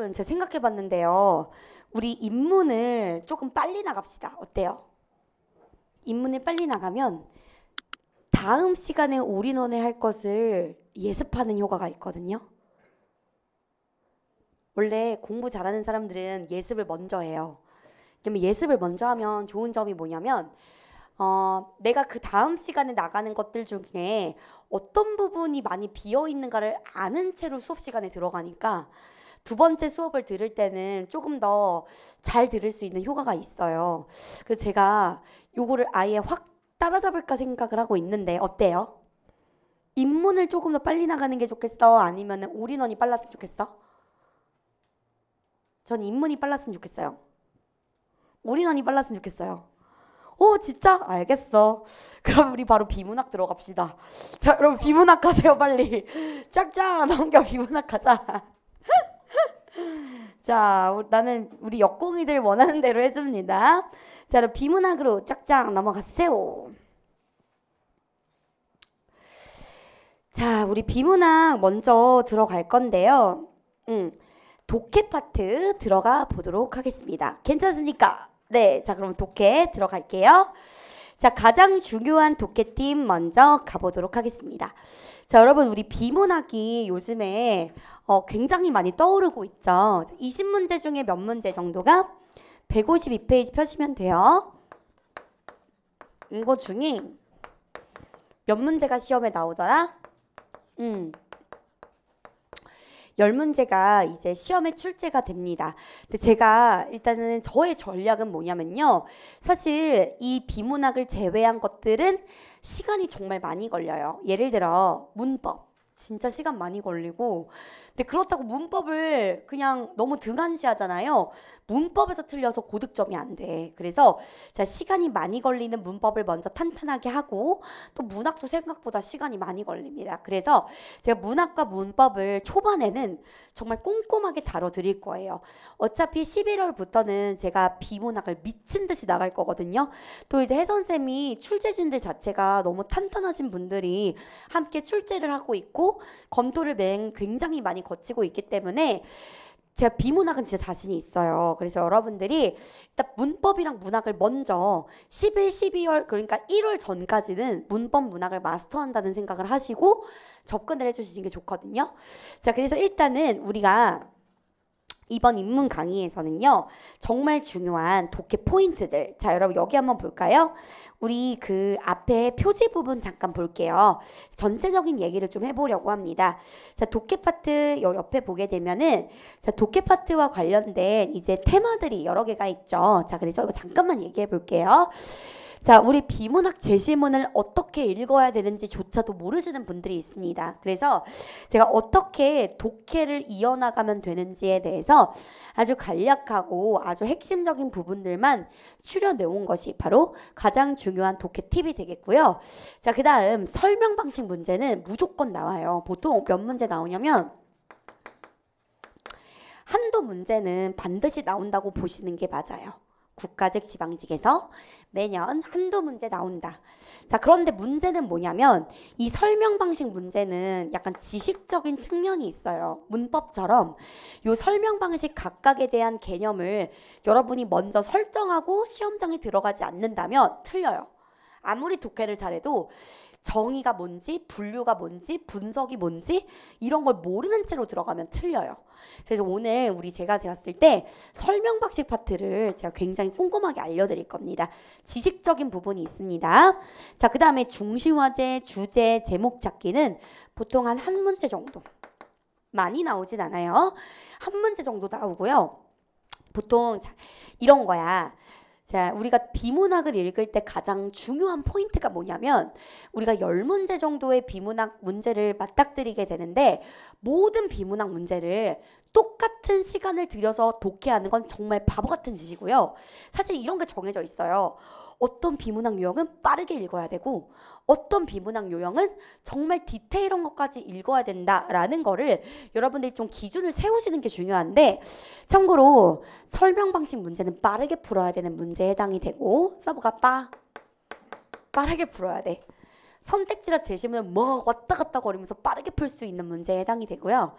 여러분 제가 생각해 봤는데요. 우리 입문을 조금 빨리 나갑시다. 어때요? 입문을 빨리 나가면 다음 시간에 올인원에 할 것을 예습하는 효과가 있거든요. 원래 공부 잘하는 사람들은 예습을 먼저 해요. 그러면 예습을 먼저 하면 좋은 점이 뭐냐면 내가 그 다음 시간에 나가는 것들 중에 어떤 부분이 많이 비어 있는가를 아는 채로 수업 시간에 들어가니까 두 번째 수업을 들을 때는 조금 더 잘 들을 수 있는 효과가 있어요. 그래서 제가 요거를 아예 확 따라잡을까 생각을 하고 있는데 어때요? 입문을 조금 더 빨리 나가는 게 좋겠어? 아니면 올인원이 빨랐으면 좋겠어? 전 입문이 빨랐으면 좋겠어요. 올인원이 빨랐으면 좋겠어요. 오 진짜? 알겠어. 그럼 우리 바로 비문학 들어갑시다. 자 여러분 비문학 가세요 빨리. 쫙쫙 넘겨 비문학 가자. 자 나는 우리 역공이들 원하는 대로 해줍니다. 자 그럼 비문학으로 쫙쫙 넘어가세요. 자 우리 비문학 먼저 들어갈 건데요. 독해 파트 들어가 보도록 하겠습니다. 괜찮습니까? 네, 자 그럼 독해 들어갈게요. 자 가장 중요한 독해팀 먼저 가보도록 하겠습니다. 자 여러분 우리 비문학이 요즘에 굉장히 많이 떠오르고 있죠. 20문제 중에 몇 문제 정도가 152페이지 펴시면 돼요. 이거 중에 몇 문제가 시험에 나오더라? 10문제가 이제 시험에 출제가 됩니다. 근데 제가 일단은 저의 전략은 뭐냐면요. 사실 이 비문학을 제외한 것들은 시간이 정말 많이 걸려요. 예를 들어 문법. 진짜 시간 많이 걸리고 근데 그렇다고 문법을 그냥 너무 등한시하잖아요. 문법에서 틀려서 고득점이 안 돼. 그래서 자 시간이 많이 걸리는 문법을 먼저 탄탄하게 하고 또 문학도 생각보다 시간이 많이 걸립니다. 그래서 제가 문학과 문법을 초반에는 정말 꼼꼼하게 다뤄드릴 거예요. 어차피 11월부터는 제가 비문학을 미친 듯이 나갈 거거든요. 또 이제 혜선쌤이 출제진들 자체가 너무 탄탄하신 분들이 함께 출제를 하고 있고 검토를 굉장히 많이 거치고 있기 때문에 제가 비문학은 진짜 자신이 있어요. 그래서 여러분들이 일단 문법이랑 문학을 먼저 11, 12월 그러니까 1월 전까지는 문법 문학을 마스터한다는 생각을 하시고 접근을 해주시는 게 좋거든요. 자 그래서 일단은 우리가 이번 입문 강의에서는요. 정말 중요한 독해 포인트들. 자 여러분 여기 한번 볼까요? 우리 그 앞에 표지 부분 잠깐 볼게요. 전체적인 얘기를 좀 해보려고 합니다. 자 독해 파트 옆에 보게 되면은 자 독해 파트와 관련된 이제 테마들이 여러 개가 있죠. 자 그래서 이거 잠깐만 얘기해 볼게요. 자 우리 비문학 제시문을 어떻게 읽어야 되는지조차도 모르시는 분들이 있습니다. 그래서 제가 어떻게 독해를 이어나가면 되는지에 대해서 아주 간략하고 아주 핵심적인 부분들만 추려내온 것이 바로 가장 중요한 독해 팁이 되겠고요. 자 그 다음 설명 방식 문제는 무조건 나와요. 보통 몇 문제 나오냐면 한두 문제는 반드시 나온다고 보시는 게 맞아요. 국가직 지방직에서 매년 한두 문제 나온다. 자 그런데 문제는 뭐냐면 이 설명 방식 문제는 약간 지식적인 측면이 있어요. 문법처럼 요 설명 방식 각각에 대한 개념을 여러분이 먼저 설정하고 시험장에 들어가지 않는다면 틀려요. 아무리 독해를 잘해도 정의가 뭔지, 분류가 뭔지, 분석이 뭔지 이런 걸 모르는 채로 들어가면 틀려요. 그래서 오늘 제가 봤을 때 설명 방식 파트를 제가 굉장히 꼼꼼하게 알려드릴 겁니다. 지식적인 부분이 있습니다. 자, 그 다음에 중심화제, 주제, 제목 찾기는 보통 한 문제 정도. 많이 나오진 않아요. 한 문제 정도 나오고요. 보통 이런 거야. 자, 우리가 비문학을 읽을 때 가장 중요한 포인트가 뭐냐면 우리가 10문제 정도의 비문학 문제를 맞닥뜨리게 되는데 모든 비문학 문제를 똑같은 시간을 들여서 독해하는 건 정말 바보 같은 짓이고요. 사실 이런 게 정해져 있어요. 어떤 비문학 요형은 빠르게 읽어야 되고 어떤 비문학 요형은 정말 디테일한 것까지 읽어야 된다라는 거를 여러분들이 좀 기준을 세우시는 게 중요한데 참고로 설명 방식 문제는 빠르게 풀어야 되는 문제에 해당이 되고 서브가 빠르게 풀어야 돼. 선택지랑 제시문을 막 왔다 갔다 거리면서 빠르게 풀 수 있는 문제에 해당이 되고요.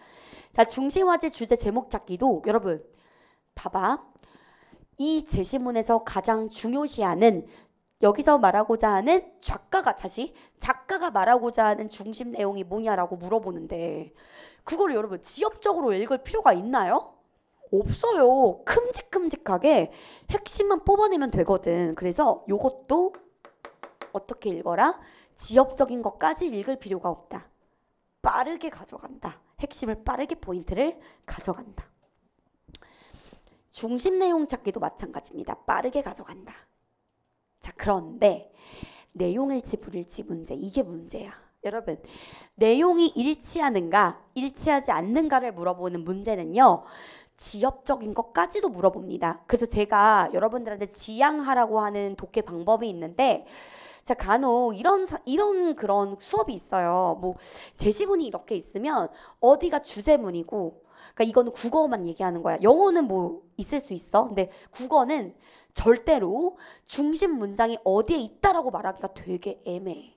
자, 중심화제 주제 제목 찾기도 여러분 봐봐. 이 제시문에서 가장 중요시하는 여기서 말하고자 하는 작가가 말하고자 하는 중심 내용이 뭐냐라고 물어보는데 그거를 여러분 지엽적으로 읽을 필요가 있나요? 없어요. 큼직큼직하게 핵심만 뽑아내면 되거든. 그래서 요것도 어떻게 읽어라? 지엽적인 것까지 읽을 필요가 없다. 빠르게 가져간다. 핵심을 빠르게 포인트를 가져간다. 중심 내용 찾기도 마찬가지입니다. 빠르게 가져간다. 자, 그런데 내용일치 불일치 문제, 이게 문제야. 여러분, 내용이 일치하는가 일치하지 않는가를 물어보는 문제는요, 지엽적인 것까지도 물어봅니다. 그래서 제가 여러분들한테 지양하라고 하는 독해 방법이 있는데, 자, 간혹 이런 그런 수업이 있어요. 뭐 제시문이 이렇게 있으면 어디가 주제문이고, 그러니까 이거는 국어만 얘기하는 거야. 영어는 뭐 있을 수 있어. 근데 국어는 절대로 중심 문장이 어디에 있다라고 말하기가 되게 애매해.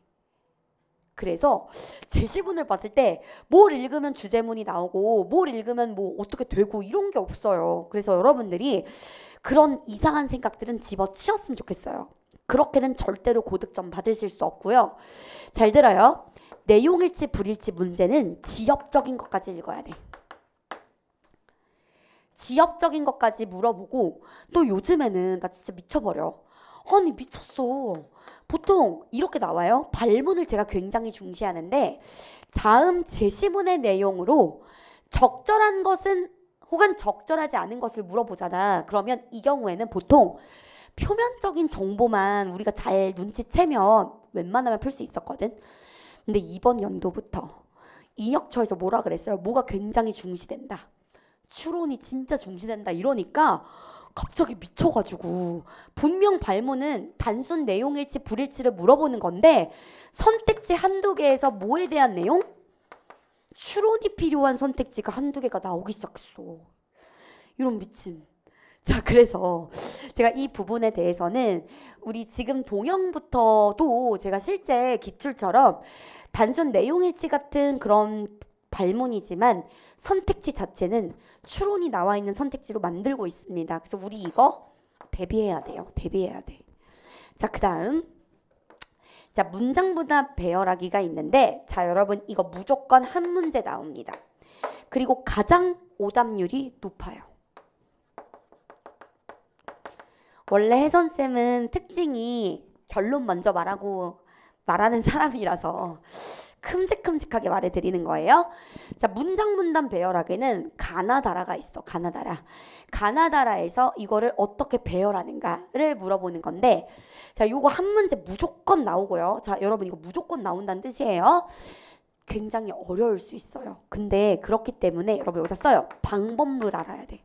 그래서 제시문을 봤을 때 뭘 읽으면 주제문이 나오고 뭘 읽으면 뭐 어떻게 되고 이런 게 없어요. 그래서 여러분들이 그런 이상한 생각들은 집어치웠으면 좋겠어요. 그렇게는 절대로 고득점 받으실 수 없고요. 잘 들어요. 내용일치 불일치 문제는 지엽적인 것까지 읽어야 돼. 지엽적인 것까지 물어보고 또 요즘에는 나 진짜 미쳐버려. 아니 미쳤어. 보통 이렇게 나와요. 발문을 제가 굉장히 중시하는데 자음 제시문의 내용으로 적절한 것은 혹은 적절하지 않은 것을 물어보잖아. 그러면 이 경우에는 보통 표면적인 정보만 우리가 잘 눈치채면 웬만하면 풀 수 있었거든. 근데 이번 연도부터 인혁처에서 뭐라 그랬어요? 뭐가 굉장히 중시된다. 추론이 진짜 중시된다 이러니까 갑자기 미쳐가지고 분명 발문은 단순 내용일치 불일치를 물어보는 건데 선택지 한두 개에서 뭐에 대한 내용? 추론이 필요한 선택지가 한두 개가 나오기 시작했어. 이런 미친. 자, 그래서 제가 이 부분에 대해서는 우리 지금 동영부터도 제가 실제 기출처럼 단순 내용일치 같은 그런 발문이지만 선택지 자체는 추론이 나와 있는 선택지로 만들고 있습니다. 그래서 우리 이거 대비해야 돼요. 대비해야 돼. 자, 그 다음. 자, 문장보다 배열하기가 있는데 자, 여러분 이거 무조건 한 문제 나옵니다. 그리고 가장 오답률이 높아요. 원래 혜선쌤은 특징이 결론 먼저 말하는 사람이라서 큼직큼직하게 말해드리는 거예요. 자, 문장 분단 배열하기는 가나다라가 있어. 가나다라에서 이거를 어떻게 배열하는가를 물어보는 건데 자, 요거 한 문제 무조건 나오고요. 자, 여러분 이거 무조건 나온다는 뜻이에요. 굉장히 어려울 수 있어요. 근데 그렇기 때문에 여러분 여기다 써요. 방법을 알아야 돼.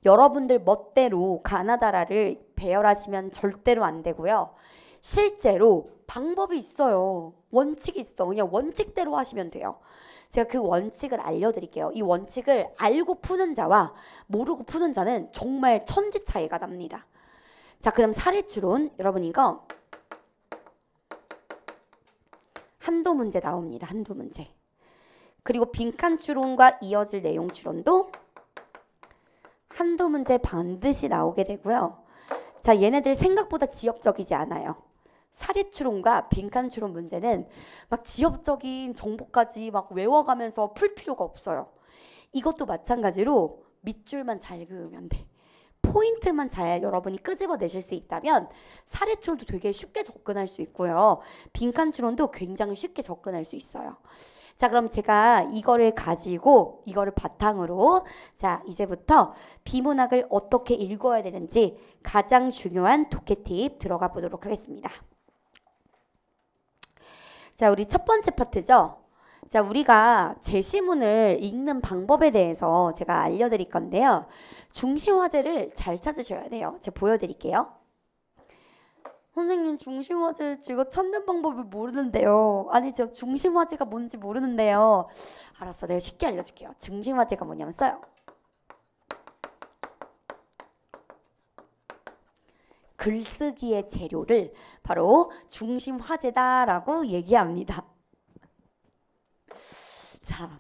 여러분들 멋대로 가나다라를 배열하시면 절대로 안 되고요. 실제로 방법이 있어요. 원칙이 있어. 그냥 원칙대로 하시면 돼요. 제가 그 원칙을 알려드릴게요. 이 원칙을 알고 푸는 자와 모르고 푸는 자는 정말 천지 차이가 납니다. 자, 그 다음 사례 추론. 여러분 이거 한두 문제 나옵니다. 한두 문제. 그리고 빈칸 추론과 이어질 내용 추론도 한두 문제 반드시 나오게 되고요. 자, 얘네들 생각보다 지엽적이지 않아요. 사례 추론과 빈칸 추론 문제는 막 지엽적인 정보까지 막 외워가면서 풀 필요가 없어요. 이것도 마찬가지로 밑줄만 잘 그으면 돼. 포인트만 잘 여러분이 끄집어내실 수 있다면 사례 추론도 되게 쉽게 접근할 수 있고요. 빈칸 추론도 굉장히 쉽게 접근할 수 있어요. 자, 그럼 제가 이거를 가지고 이거를 바탕으로 자, 이제부터 비문학을 어떻게 읽어야 되는지 가장 중요한 독해 팁 들어가 보도록 하겠습니다. 자, 우리 첫 번째 파트죠. 자, 우리가 제시문을 읽는 방법에 대해서 제가 알려드릴 건데요. 중심화제를 잘 찾으셔야 돼요. 제가 보여드릴게요. 선생님, 중심화제 제가 찾는 방법을 모르는데요. 아니, 저 중심화제가 뭔지 모르는데요. 알았어, 내가 쉽게 알려줄게요. 중심화제가 뭐냐면 써요. 글쓰기의 재료를 바로 중심 화제다라고 얘기합니다. 자,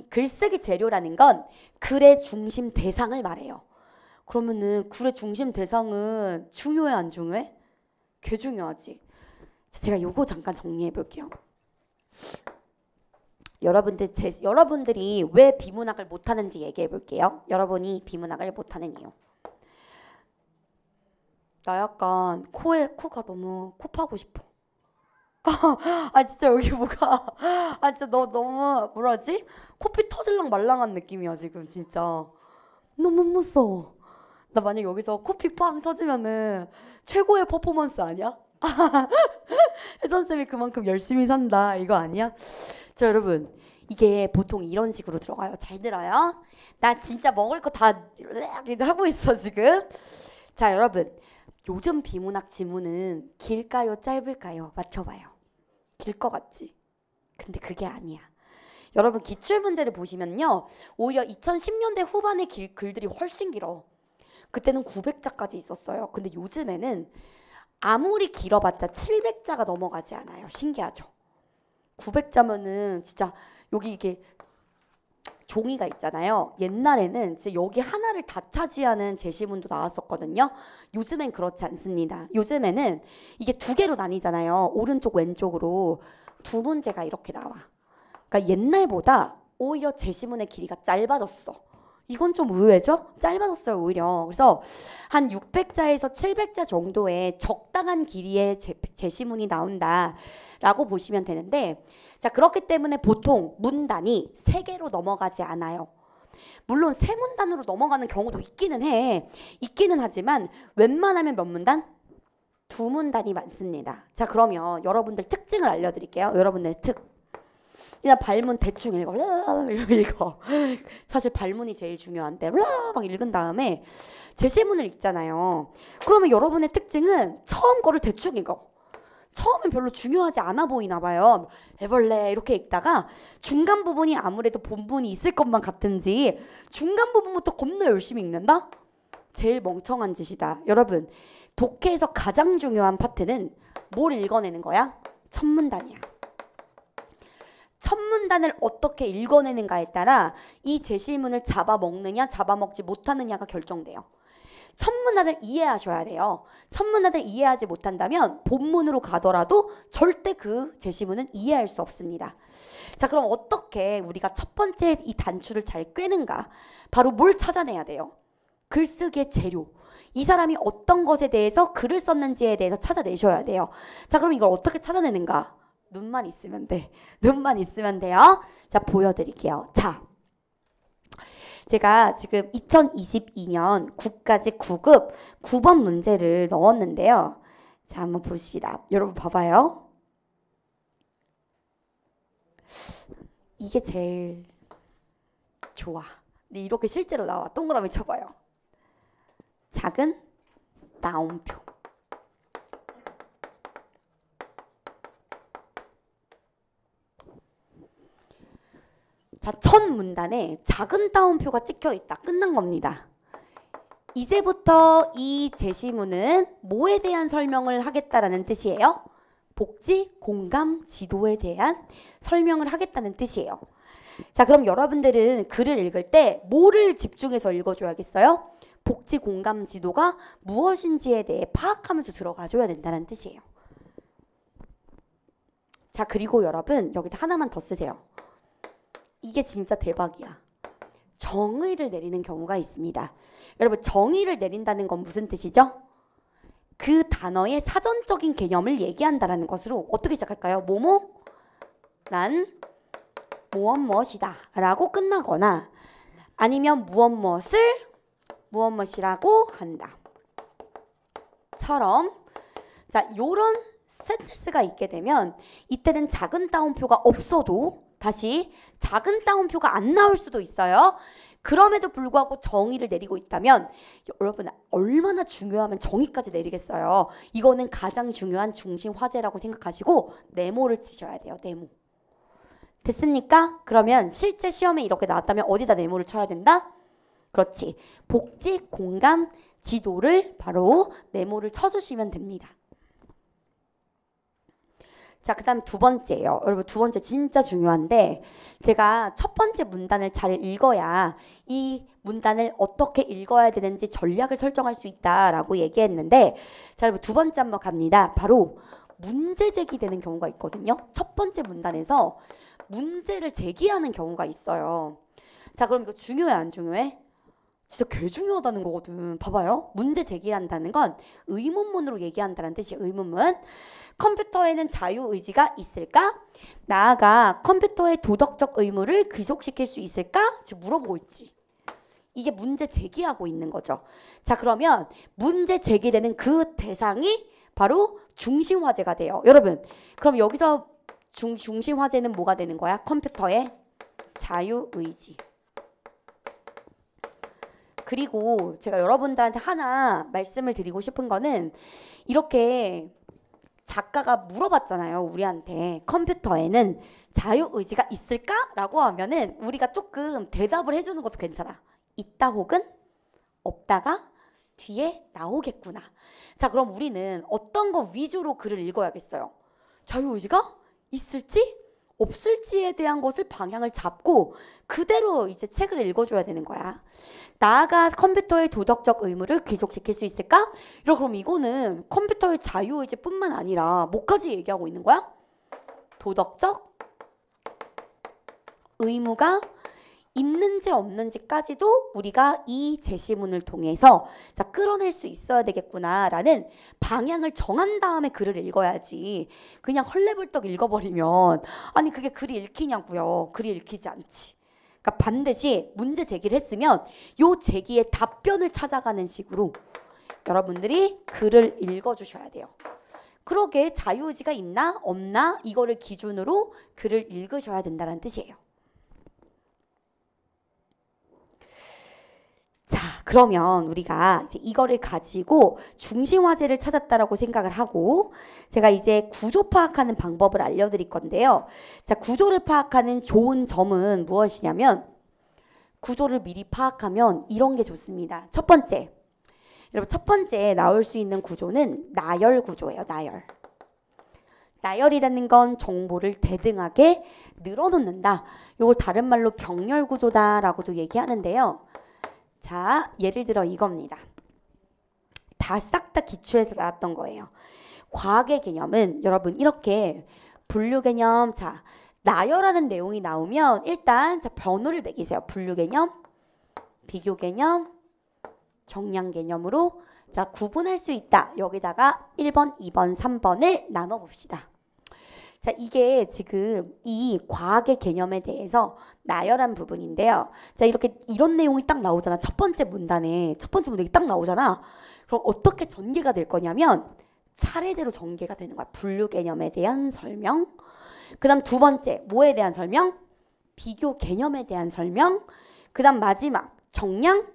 글쓰기 재료라는 건 글의 중심 대상을 말해요. 그러면은 글의 중심 대상은 중요해 안 중요해? 개 중요하지. 제가 요거 잠깐 정리해 볼게요. 여러분들이 왜 비문학을 못하는지 얘기해 볼게요. 여러분이 비문학을 못하는 이유. 나 약간 코가 너무 코 파고 싶어. 아 진짜 여기 뭐가 아 진짜 너무 뭐라지? 코피 터질랑 말랑한 느낌이야 지금 진짜. 너무 무서워. 나 만약 여기서 코피 빵 터지면은 최고의 퍼포먼스 아니야? 혜선쌤이 그만큼 열심히 산다 이거 아니야? 자 여러분 이게 보통 이런 식으로 들어가요. 잘 들어요? 나 진짜 먹을 거 다 하고 있어 지금. 자 여러분 요즘 비문학 지문은 길까요 짧을까요? 맞춰봐요. 길 것 같지? 근데 그게 아니야. 여러분 기출문제를 보시면요 오히려 2010년대 후반의 글들이 훨씬 길어. 그때는 900자까지 있었어요. 근데 요즘에는 아무리 길어봤자 700자가 넘어가지 않아요. 신기하죠? 900자면은 진짜 여기 이게 종이가 있잖아요. 옛날에는 진짜 여기 하나를 다 차지하는 제시문도 나왔었거든요. 요즘엔 그렇지 않습니다. 요즘에는 이게 두 개로 나뉘잖아요. 오른쪽 왼쪽으로 두 문제가 이렇게 나와. 그러니까 옛날보다 오히려 제시문의 길이가 짧아졌어. 이건 좀 의외죠? 짧아졌어요 오히려. 그래서 한 600자에서 700자 정도의 적당한 길이의 제시문이 나온다라고 보시면 되는데 자 그렇기 때문에 보통 문단이 3개로 넘어가지 않아요. 물론 3문단으로 넘어가는 경우도 있기는 하지만 웬만하면 몇 문단? 2문단이 많습니다. 자 그러면 여러분들 특징을 알려드릴게요. 여러분들의 그냥 발문 대충 읽어. 사실 발문이 제일 중요한데 막 읽은 다음에 제시문을 읽잖아요. 그러면 여러분의 특징은 처음 거를 대충 읽어. 처음엔 별로 중요하지 않아 보이나 봐요. 해볼래 이렇게 읽다가 중간 부분이 아무래도 본문이 있을 것만 같은지 중간 부분부터 겁나 열심히 읽는다? 제일 멍청한 짓이다. 여러분 독해에서 가장 중요한 파트는 뭘 읽어내는 거야? 첫 문단이야. 첫 문단을 어떻게 읽어내는가에 따라 이 제시문을 잡아먹느냐 잡아먹지 못하느냐가 결정돼요. 첫 문단을 이해하셔야 돼요. 첫 문단을 이해하지 못한다면 본문으로 가더라도 절대 그 제시문은 이해할 수 없습니다. 자 그럼 어떻게 우리가 첫 번째 이 단추를 잘 꿰는가? 바로 뭘 찾아내야 돼요? 글쓰기의 재료. 이 사람이 어떤 것에 대해서 글을 썼는지에 대해서 찾아내셔야 돼요. 자 그럼 이걸 어떻게 찾아내는가? 눈만 있으면 돼. 눈만 있으면 돼요. 자 보여드릴게요. 자 제가 지금 2022년 국가직 9급 9번 문제를 넣었는데요. 자 한번 보십시다. 여러분 봐봐요. 이게 제일 좋아. 근데 이렇게 실제로 나와. 동그라미 쳐봐요. 작은 따옴표. 자, 첫 문단에 작은 따옴표가 찍혀 있다. 끝난 겁니다. 이제부터 이 제시문은 뭐에 대한 설명을 하겠다라는 뜻이에요? 복지, 공감, 지도에 대한 설명을 하겠다는 뜻이에요. 자, 그럼 여러분들은 글을 읽을 때 뭐를 집중해서 읽어줘야겠어요? 복지, 공감, 지도가 무엇인지에 대해 파악하면서 들어가줘야 된다는 뜻이에요. 자, 그리고 여러분 여기다 하나만 더 쓰세요. 이게 진짜 대박이야. 정의를 내리는 경우가 있습니다. 여러분 정의를 내린다는 건 무슨 뜻이죠? 그 단어의 사전적인 개념을 얘기한다라는 것으로 어떻게 시작할까요? 뭐뭐란 무엇무엇이다 라고 끝나거나 아니면 무엇무엇이라고 한다 처럼 자 요런 센텐스가 있게 되면 이때는 작은 따옴표가 없어도 다시 작은 따옴표가 안 나올 수도 있어요. 그럼에도 불구하고 정의를 내리고 있다면 여러분 얼마나 중요하면 정의까지 내리겠어요. 이거는 가장 중요한 중심 화제라고 생각하시고 네모를 치셔야 돼요. 네모. 됐습니까? 그러면 실제 시험에 이렇게 나왔다면 어디다 네모를 쳐야 된다? 그렇지. 복지, 공감, 지도를 바로 네모를 쳐주시면 됩니다. 자, 그 다음 두 번째예요. 여러분 두 번째 진짜 중요한데 제가 첫 번째 문단을 잘 읽어야 이 문단을 어떻게 읽어야 되는지 전략을 설정할 수 있다라고 얘기했는데 자, 여러분 두 번째 한번 갑니다. 바로 문제 제기되는 경우가 있거든요. 첫 번째 문단에서 문제를 제기하는 경우가 있어요. 자, 그럼 이거 중요해 안 중요해? 진짜 개 중요하다는 거거든. 봐봐요. 문제 제기한다는 건 의문문으로 얘기한다는 뜻이에요. 의문문. 컴퓨터에는 자유의지가 있을까? 나아가 컴퓨터의 도덕적 의무를 귀속시킬 수 있을까? 지금 물어보고 있지. 이게 문제 제기하고 있는 거죠. 자, 그러면 문제 제기되는 그 대상이 바로 중심화제가 돼요. 여러분, 그럼 여기서 중심화제는 뭐가 되는 거야? 컴퓨터의 자유의지. 그리고 제가 여러분들한테 하나 말씀을 드리고 싶은 거는 이렇게 작가가 물어봤잖아요. 우리한테 컴퓨터에는 자유의지가 있을까? 라고 하면은 우리가 조금 대답을 해주는 것도 괜찮아. 있다 혹은 없다가 뒤에 나오겠구나. 자, 그럼 우리는 어떤 거 위주로 글을 읽어야겠어요? 자유의지가 있을지 없을지에 대한 것을 방향을 잡고 그대로 이제 책을 읽어줘야 되는 거야. 나아가 컴퓨터의 도덕적 의무를 귀속시킬 수 있을까? 그럼 이거는 컴퓨터의 자유의지뿐만 아니라 뭐까지 얘기하고 있는 거야? 도덕적 의무가 있는지 없는지까지도 우리가 이 제시문을 통해서 자, 끌어낼 수 있어야 되겠구나라는 방향을 정한 다음에 글을 읽어야지 그냥 헐레벌떡 읽어버리면 아니 그게 글이 읽히냐고요. 글이 읽히지 않지. 그러니까 반드시 문제 제기를 했으면 요 제기의 답변을 찾아가는 식으로 여러분들이 글을 읽어주셔야 돼요. 그러게 자유의지가 있나 없나 이거를 기준으로 글을 읽으셔야 된다는 뜻이에요. 자, 그러면 우리가 이제 이거를 가지고 중심화제를 찾았다라고 생각을 하고 제가 이제 구조 파악하는 방법을 알려드릴 건데요. 자, 구조를 파악하는 좋은 점은 무엇이냐면 구조를 미리 파악하면 이런 게 좋습니다. 첫 번째, 여러분 첫 번째 나올 수 있는 구조는 나열 구조예요. 나열. 나열이라는 건 정보를 대등하게 늘어놓는다. 이걸 다른 말로 병렬 구조다라고도 얘기하는데요. 자, 예를 들어 이겁니다. 다 싹 다 기출에서 나왔던 거예요. 과학의 개념은 여러분 이렇게 분류 개념, 자, 나열하는 내용이 나오면 일단 자, 번호를 매기세요. 분류 개념, 비교 개념, 정량 개념으로 자, 구분할 수 있다. 여기다가 1번, 2번, 3번을 나눠 봅시다. 자, 이게 지금 이 과학의 개념에 대해서 나열한 부분인데요. 자, 이렇게 이런 내용이 딱 나오잖아. 첫 번째 문단에 딱 나오잖아. 그럼 어떻게 전개가 될 거냐면 차례대로 전개가 되는 거야. 분류 개념에 대한 설명. 그 다음 두 번째 뭐에 대한 설명? 비교 개념에 대한 설명. 그 다음 마지막 정량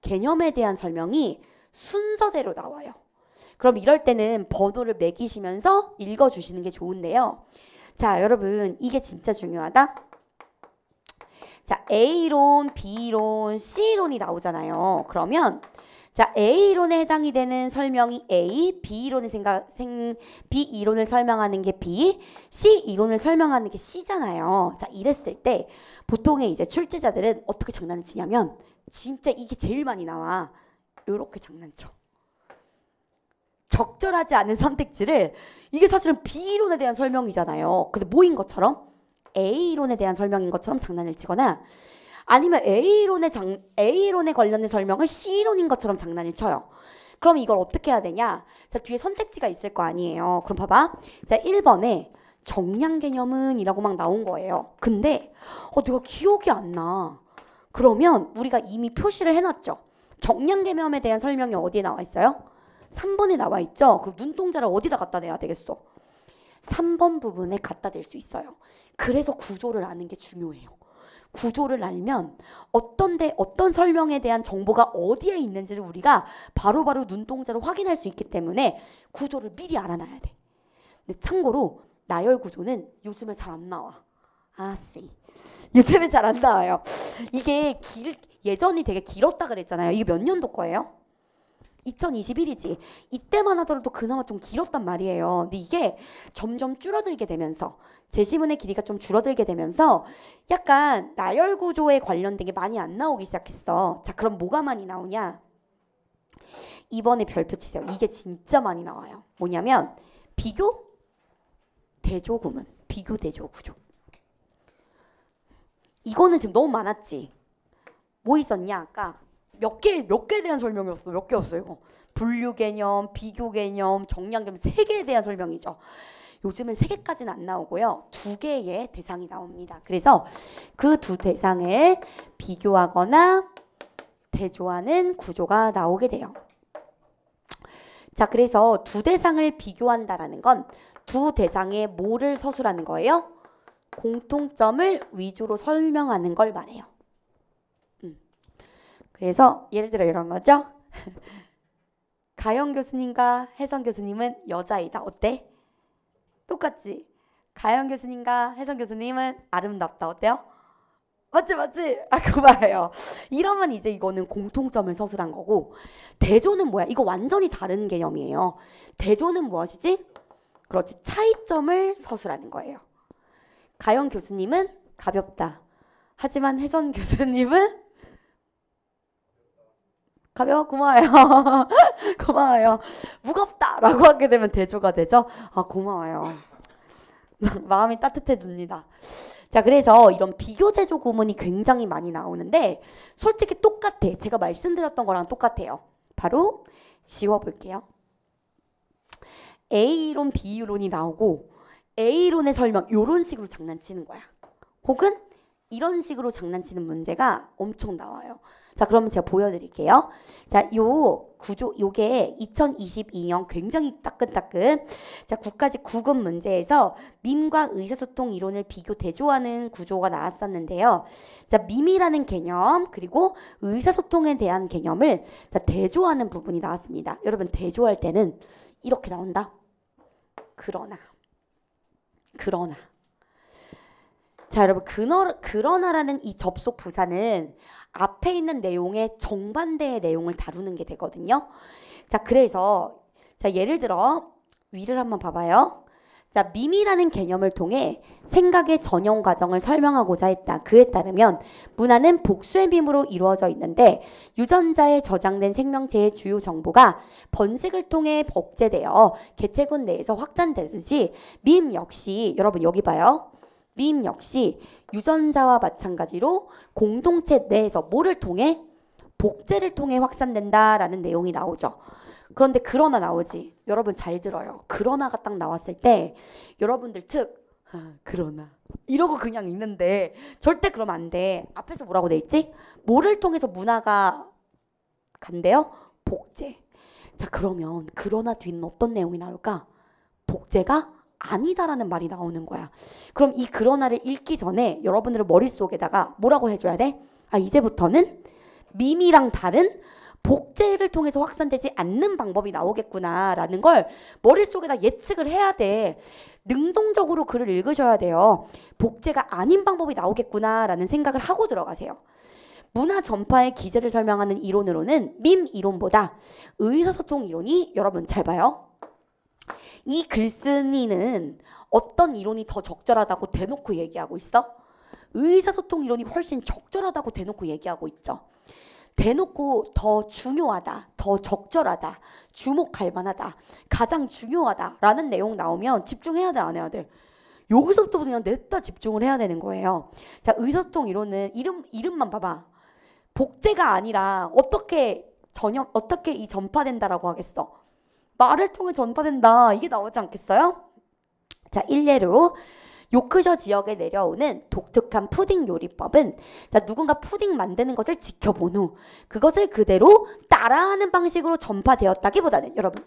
개념에 대한 설명이 순서대로 나와요. 그럼 이럴 때는 번호를 매기시면서 읽어주시는 게 좋은데요. 자, 여러분 이게 진짜 중요하다. 자, A이론, B이론, C이론이 나오잖아요. 그러면 자, A이론에 해당이 되는 설명이 A, B이론을 설명하는 게 B, C이론을 설명하는 게 C잖아요. 자, 이랬을 때 보통의 이제 출제자들은 어떻게 장난을 치냐면 진짜 이게 제일 많이 나와. 요렇게 장난쳐. 적절하지 않은 선택지를 이게 사실은 B이론에 대한 설명이잖아요. 근데 뭐인 것처럼? A이론에 대한 설명인 것처럼 장난을 치거나 아니면 A이론에 관련된 설명을 C이론인 것처럼 장난을 쳐요. 그럼 이걸 어떻게 해야 되냐? 자, 뒤에 선택지가 있을 거 아니에요. 그럼 봐봐. 자, 1번에 정량 개념은 이라고 막 나온 거예요. 근데 내가 기억이 안 나. 그러면 우리가 이미 표시를 해놨죠. 정량 개념에 대한 설명이 어디에 나와 있어요? 3번에 나와 있죠. 그럼 눈동자를 어디다 갖다 대야 되겠어? 3번 부분에 갖다 댈 수 있어요. 그래서 구조를 아는 게 중요해요. 구조를 알면 어떤 설명에 대한 정보가 어디에 있는지를 우리가 바로바로 눈동자로 확인할 수 있기 때문에 구조를 미리 알아놔야 돼. 근데 참고로 나열 구조는 요즘에 잘 안 나와. 요즘에 잘 안 나와요. 이게 예전이 되게 길었다 그랬잖아요. 이게 몇 년도 거예요? 2021이지. 이때만 하더라도 그나마 좀 길었단 말이에요. 근데 이게 점점 줄어들게 되면서 제시문의 길이가 좀 줄어들게 되면서 약간 나열 구조에 관련된 게 많이 안 나오기 시작했어. 자, 그럼 뭐가 많이 나오냐? 이번에 별표 치세요. 이게 진짜 많이 나와요. 뭐냐면 비교 대조 구문, 비교 대조 구조. 이거는 지금 너무 많았지. 뭐 있었냐 아까? 몇 개에 대한 설명이었어. 몇 개였어요 이거? 분류 개념, 비교 개념, 정량 개념 3개에 대한 설명이죠. 요즘은 3개까지는 안 나오고요. 2개의 대상이 나옵니다. 그래서 그 2 대상을 비교하거나 대조하는 구조가 나오게 돼요. 자, 그래서 2 대상을 비교한다라는 건 2 대상의 뭐를 서술하는 거예요? 공통점을 위주로 설명하는 걸 말해요. 그래서 예를 들어 이런 거죠. 가영 교수님과 혜선 교수님은 여자이다. 어때? 똑같지? 가영 교수님과 혜선 교수님은 아름답다. 어때요? 맞지? 아, 그거예요. 이러면 이제 이거는 공통점을 서술한 거고, 대조는 뭐야? 이거 완전히 다른 개념이에요. 대조는 무엇이지? 그렇지. 차이점을 서술하는 거예요. 가영 교수님은 가볍다. 하지만 혜선 교수님은 가벼워? 고마워요. 고마워요. 무겁다라고 하게 되면 대조가 되죠. 아, 고마워요. 마음이 따뜻해집니다. 자, 그래서 이런 비교 대조 구문이 굉장히 많이 나오는데 솔직히 똑같아. 제가 말씀드렸던 거랑 똑같아요. 바로 지워볼게요. A이론, B이론이 나오고 A이론의 설명 이런 식으로 장난치는 거야. 혹은 이런 식으로 장난치는 문제가 엄청 나와요. 자, 그러면 제가 보여드릴게요. 자, 요 구조, 요게 2022년 굉장히 따끈따끈. 자, 9가지 9급 문제에서 밈과 의사소통 이론을 비교 대조하는 구조가 나왔었는데요. 자, 밈이라는 개념 그리고 의사소통에 대한 개념을 자, 대조하는 부분이 나왔습니다. 여러분, 대조할 때는 이렇게 나온다. 그러나. 자, 여러분, 그러나라는 이 접속 부사는 앞에 있는 내용의 정반대의 내용을 다루는 게 되거든요. 자, 그래서 자, 예를 들어 위를 한번 봐봐요. 자, 밈이라는 개념을 통해 생각의 전형 과정을 설명하고자 했다. 그에 따르면 문화는 복수의 밈으로 이루어져 있는데 유전자에 저장된 생명체의 주요 정보가 번식을 통해 복제되어 개체군 내에서 확산되듯이 밈 역시 여러분 여기 봐요. 밈 역시 유전자와 마찬가지로 공동체 내에서 뭐를 통해? 복제를 통해 확산된다라는 내용이 나오죠. 그런데 그러나 나오지. 여러분 잘 들어요. 그러나가 딱 나왔을 때 여러분들 그러나 이러고 그냥 있는데 절대 그러면 안 돼. 앞에서 뭐라고 돼 있지? 뭐를 통해서 문화가 간대요? 복제. 자, 그러면 그러나 뒤는 어떤 내용이 나올까? 복제가 아니다라는 말이 나오는 거야. 그럼 이 그러나를 읽기 전에 여러분들의 머릿속에다가 뭐라고 해줘야 돼? 아, 이제부터는 밈이랑 다른 복제를 통해서 확산되지 않는 방법이 나오겠구나라는 걸 머릿속에다 예측을 해야 돼. 능동적으로 글을 읽으셔야 돼요. 복제가 아닌 방법이 나오겠구나라는 생각을 하고 들어가세요. 문화 전파의 기제를 설명하는 이론으로는 밈 이론보다 의사소통 이론이 여러분 잘 봐요. 이 글쓴이는 어떤 이론이 더 적절하다고 대놓고 얘기하고 있어? 의사소통 이론이 훨씬 적절하다고 대놓고 얘기하고 있죠. 대놓고 더 중요하다, 더 적절하다, 주목할 만하다, 가장 중요하다라는 내용 나오면 집중해야 돼, 안 해야 돼? 여기서부터 그냥 냈다 집중을 해야 되는 거예요. 자, 의사소통 이론은 이름만 봐봐. 복제가 아니라 어떻게 이 전파된다라고 하겠어? 말을 통해 전파된다. 이게 나오지 않겠어요? 자, 일례로 요크셔 지역에 내려오는 독특한 푸딩 요리법은 자, 누군가 푸딩 만드는 것을 지켜본 후 그것을 그대로 따라하는 방식으로 전파되었다기보다는 여러분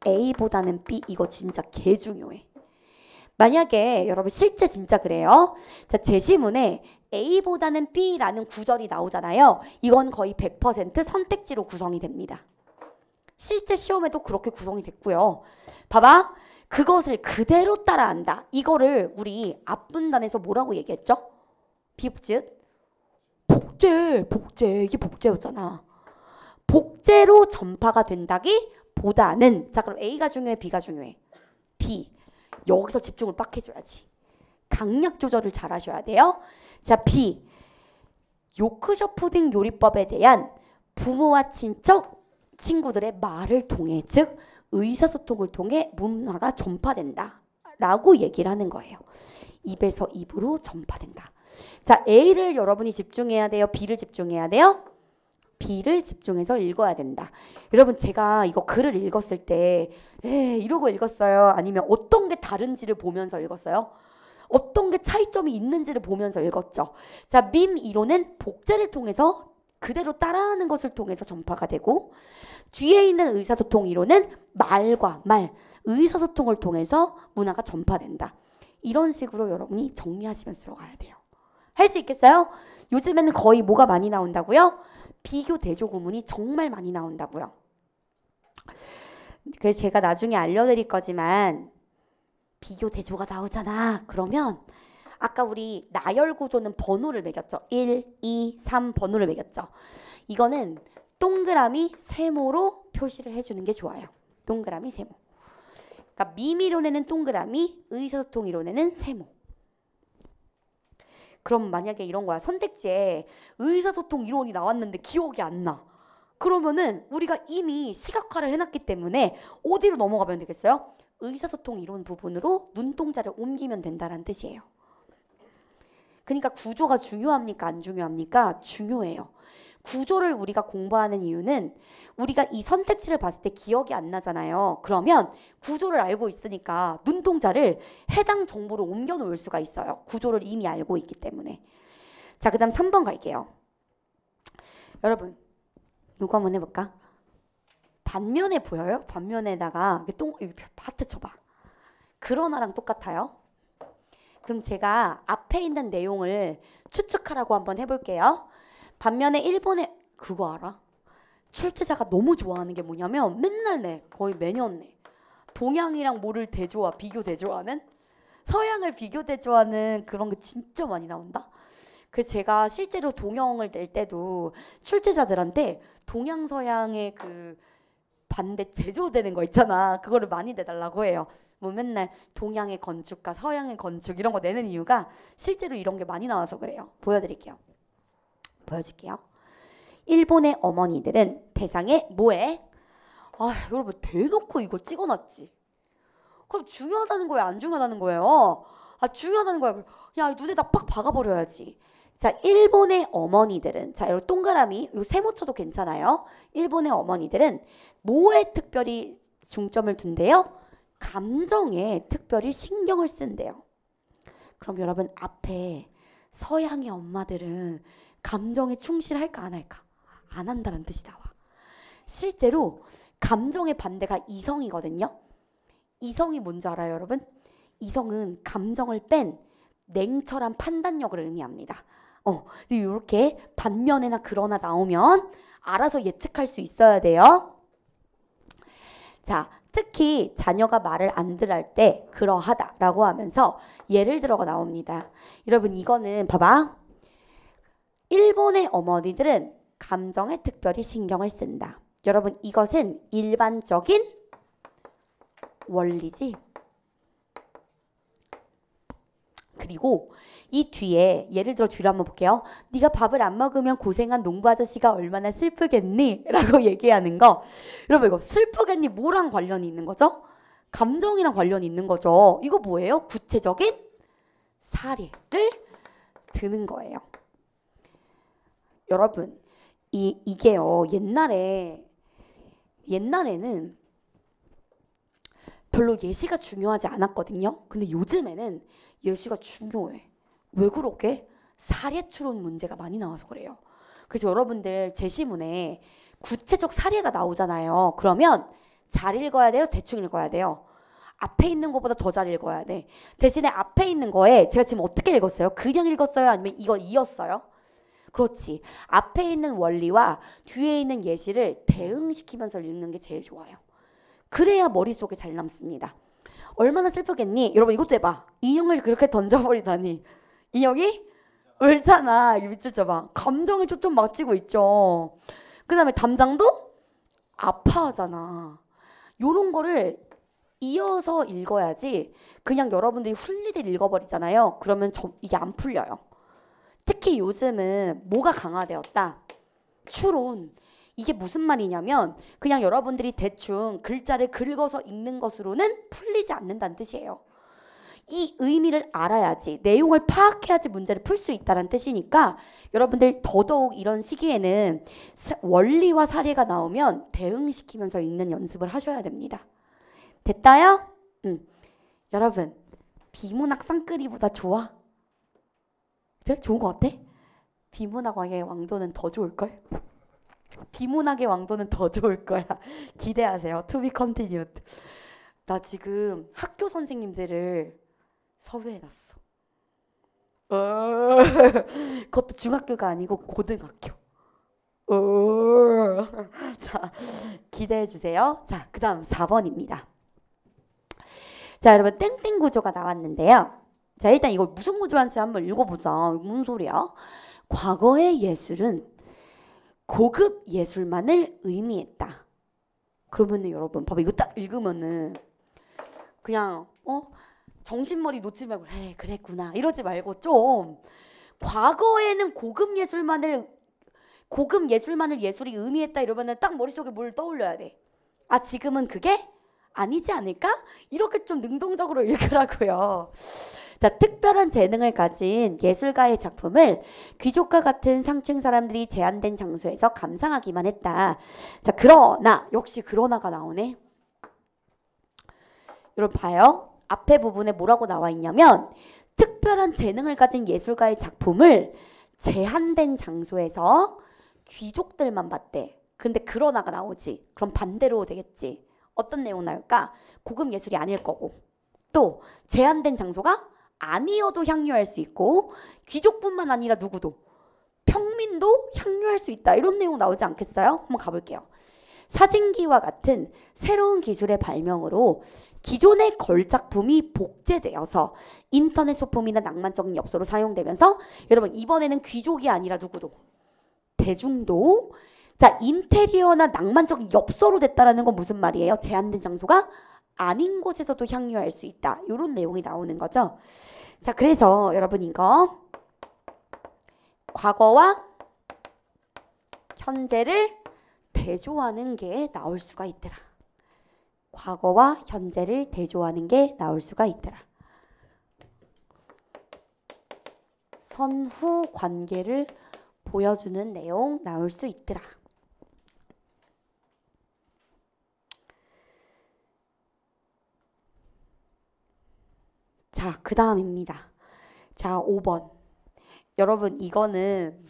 A보다는 B 이거 진짜 개 중요해. 만약에 여러분 실제 진짜 그래요. 자, 제시문에 A보다는 B라는 구절이 나오잖아요. 이건 거의 100% 선택지로 구성이 됩니다. 실제 시험에도 그렇게 구성이 됐고요. 봐봐. 그것을 그대로 따라한다. 이거를 우리 앞문단에서 뭐라고 얘기했죠? 비읍짓 복제. 이게 복제였잖아. 복제로 전파가 된다기보다는 자 그럼 A가 중요해 B가 중요해? B. 여기서 집중을 빡 해줘야지. 강약 조절을 잘 하셔야 돼요. 자 B. 요크셔 푸딩 요리법에 대한 부모와 친척, 친구들의 말을 통해 즉 의사소통을 통해 문화가 전파된다 라고 얘기를 하는 거예요. 입에서 입으로 전파된다. 자 A를 여러분이 집중해야 돼요? B를 집중해야 돼요? B를 집중해서 읽어야 된다. 여러분 제가 이거 글을 읽었을 때 이러고 읽었어요? 아니면 어떤 게 다른지를 보면서 읽었어요? 어떤 게 차이점이 있는지를 보면서 읽었죠. 자 밈 이론은 복제를 통해서 그대로 따라하는 것을 통해서 전파가 되고 뒤에 있는 의사소통 이론은 말과 말, 의사소통을 통해서 문화가 전파된다. 이런 식으로 여러분이 정리하시면서 들어가야 돼요. 할 수 있겠어요? 요즘에는 거의 뭐가 많이 나온다고요? 비교 대조 구문이 정말 많이 나온다고요. 그래서 제가 나중에 알려드릴 거지만 비교 대조가 나오잖아. 그러면 아까 우리 나열 구조는 번호를 매겼죠. 1, 2, 3 번호를 매겼죠. 이거는 동그라미, 세모로 표시를 해주는 게 좋아요. 동그라미, 세모. 그러니까 밈 이론에는 동그라미, 의사소통 이론에는 세모. 그럼 만약에 이런 거야. 선택지에 의사소통 이론이 나왔는데 기억이 안 나. 그러면은 우리가 이미 시각화를 해놨기 때문에 어디로 넘어가면 되겠어요? 의사소통 이론 부분으로 눈동자를 옮기면 된다는 뜻이에요. 그러니까 구조가 중요합니까? 안 중요합니까? 중요해요. 구조를 우리가 공부하는 이유는 우리가 이 선택지를 봤을 때 기억이 안 나잖아요. 그러면 구조를 알고 있으니까 눈동자를 해당 정보로 옮겨 놓을 수가 있어요. 구조를 이미 알고 있기 때문에. 자, 그 다음 3번 갈게요. 여러분, 이거 한번 해볼까? 반면에 보여요? 반면에다가 여기 하트 쳐봐. 그러나랑 똑같아요. 그럼 제가 앞에 있는 내용을 추측하라고 한번 해볼게요. 반면에 일본에 그거 알아? 출제자가 너무 좋아하는 게 뭐냐면 맨날 내 거의 매년 내 동양이랑 뭐를 대조와 비교 대조하는 서양을 비교 대조하는 그런 게 진짜 많이 나온다. 그래서 제가 실제로 동영을 낼 때도 출제자들한테 동양 서양의 그 반대 제조되는 거 있잖아. 그거를 많이 내달라고 해요. 뭐 맨날 동양의 건축과 서양의 건축 이런 거 내는 이유가 실제로 이런 게 많이 나와서 그래요. 보여드릴게요. 보여줄게요. 일본의 어머니들은 대상에 뭐해? 아 여러분 대놓고 이거 찍어놨지. 그럼 중요하다는 거예요? 안 중요하다는 거예요? 아 중요하다는 거야. 야 눈에다 빡 박아버려야지. 자 일본의 어머니들은 자 여기 동그라미 요 세모 쳐도 괜찮아요. 일본의 어머니들은 뭐에 특별히 중점을 둔대요? 감정에 특별히 신경을 쓴대요. 그럼 여러분 앞에 서양의 엄마들은 감정에 충실할까 안 할까? 안 한다는 뜻이 나와. 실제로 감정의 반대가 이성이거든요. 이성이 뭔지 알아요 여러분? 이성은 감정을 뺀 냉철한 판단력을 의미합니다. 이렇게 반면에나 그러나 나오면 알아서 예측할 수 있어야 돼요. 자, 특히 자녀가 말을 안 들을 때 그러하다라고 하면서 예를 들어가 나옵니다. 여러분 이거는 봐봐. 일본의 어머니들은 감정에 특별히 신경을 쓴다. 여러분 이것은 일반적인 원리지. 그리고 이 뒤에 예를 들어 뒤로 한번 볼게요. 네가 밥을 안 먹으면 고생한 농부 아저씨가 얼마나 슬프겠니? 라고 얘기하는 거. 여러분 이거 슬프겠니? 뭐랑 관련이 있는 거죠? 감정이랑 관련이 있는 거죠. 이거 뭐예요? 구체적인 사례를 드는 거예요. 여러분 이게요 옛날에는 별로 예시가 중요하지 않았거든요. 근데 요즘에는 예시가 중요해. 왜 그렇게? 사례 추론 문제가 많이 나와서 그래요. 그래서 여러분들 제시문에 구체적 사례가 나오잖아요. 그러면 잘 읽어야 돼요? 대충 읽어야 돼요? 앞에 있는 것보다 더 잘 읽어야 돼. 대신에 앞에 있는 거에 제가 지금 어떻게 읽었어요? 그냥 읽었어요? 아니면 이거 이었어요? 그렇지. 앞에 있는 원리와 뒤에 있는 예시를 대응시키면서 읽는 게 제일 좋아요. 그래야 머릿속에 잘 남습니다. 얼마나 슬프겠니? 여러분 이것도 해봐. 인형을 그렇게 던져버리다니. 인형이 울잖아. 이 밑줄 쳐봐. 감정에 초점 맞추고 있죠. 그 다음에 담장도 아파하잖아. 요런 거를 이어서 읽어야지 그냥 여러분들이 훌리들 읽어버리잖아요. 그러면 이게 안 풀려요. 특히 요즘은 뭐가 강화되었다? 추론. 이게 무슨 말이냐면 그냥 여러분들이 대충 글자를 긁어서 읽는 것으로는 풀리지 않는다는 뜻이에요. 이 의미를 알아야지, 내용을 파악해야지 문제를 풀 수 있다는 뜻이니까 여러분들 더더욱 이런 시기에는 원리와 사례가 나오면 대응시키면서 읽는 연습을 하셔야 됩니다. 됐다요? 여러분, 비문학 쌍끌이보다 좋아? 그래? 좋은 거 같아? 비문학의 왕도는 더 좋을걸? 비문학의 왕도는 더 좋을 거야. 기대하세요. To be continued. 나 지금 학교 선생님들을 섭외해놨어. 그것도 중학교가 아니고 고등학교. 자, 기대해주세요. 자, 그 다음 4번입니다. 자, 여러분 땡땡 구조가 나왔는데요. 자, 일단 이걸 무슨 구조인지 한번 읽어보자. 무슨 소리야? 과거의 예술은 고급 예술만을 의미했다. 그러면은 여러분 봐봐, 이거 딱 읽으면은 그냥 정신머리 놓지 말고 그랬구나 이러지 말고 좀 과거에는 고급 예술만을 예술이 의미했다 이러면은 딱 머릿속에 뭘 떠올려야 돼. 아, 지금은 그게 아니지 않을까? 이렇게 좀 능동적으로 읽으라고요. 자, 특별한 재능을 가진 예술가의 작품을 귀족과 같은 상층 사람들이 제한된 장소에서 감상하기만 했다. 자, 그러나 역시 그러나가 나오네. 여러분 봐요. 앞에 부분에 뭐라고 나와 있냐면 특별한 재능을 가진 예술가의 작품을 제한된 장소에서 귀족들만 봤대. 근데 그러나가 나오지. 그럼 반대로 되겠지. 어떤 내용 나올까? 고급 예술이 아닐 거고 또 제한된 장소가 아니어도 향유할 수 있고 귀족뿐만 아니라 누구도 평민도 향유할 수 있다. 이런 내용 나오지 않겠어요? 한번 가볼게요. 사진기와 같은 새로운 기술의 발명으로 기존의 걸작품이 복제되어서 인터넷 소품이나 낭만적인 엽서로 사용되면서 여러분 이번에는 귀족이 아니라 누구도 대중도 자 인테리어나 낭만적인 엽서로 됐다라는 건 무슨 말이에요? 제한된 장소가 아닌 곳에서도 향유할 수 있다. 이런 내용이 나오는 거죠. 자, 그래서 여러분 이거 과거와 현재를 대조하는 게 나올 수가 있더라. 과거와 현재를 대조하는 게 나올 수가 있더라. 선후 관계를 보여주는 내용 나올 수 있더라. 자, 그 다음입니다. 자, 5번. 여러분 이거는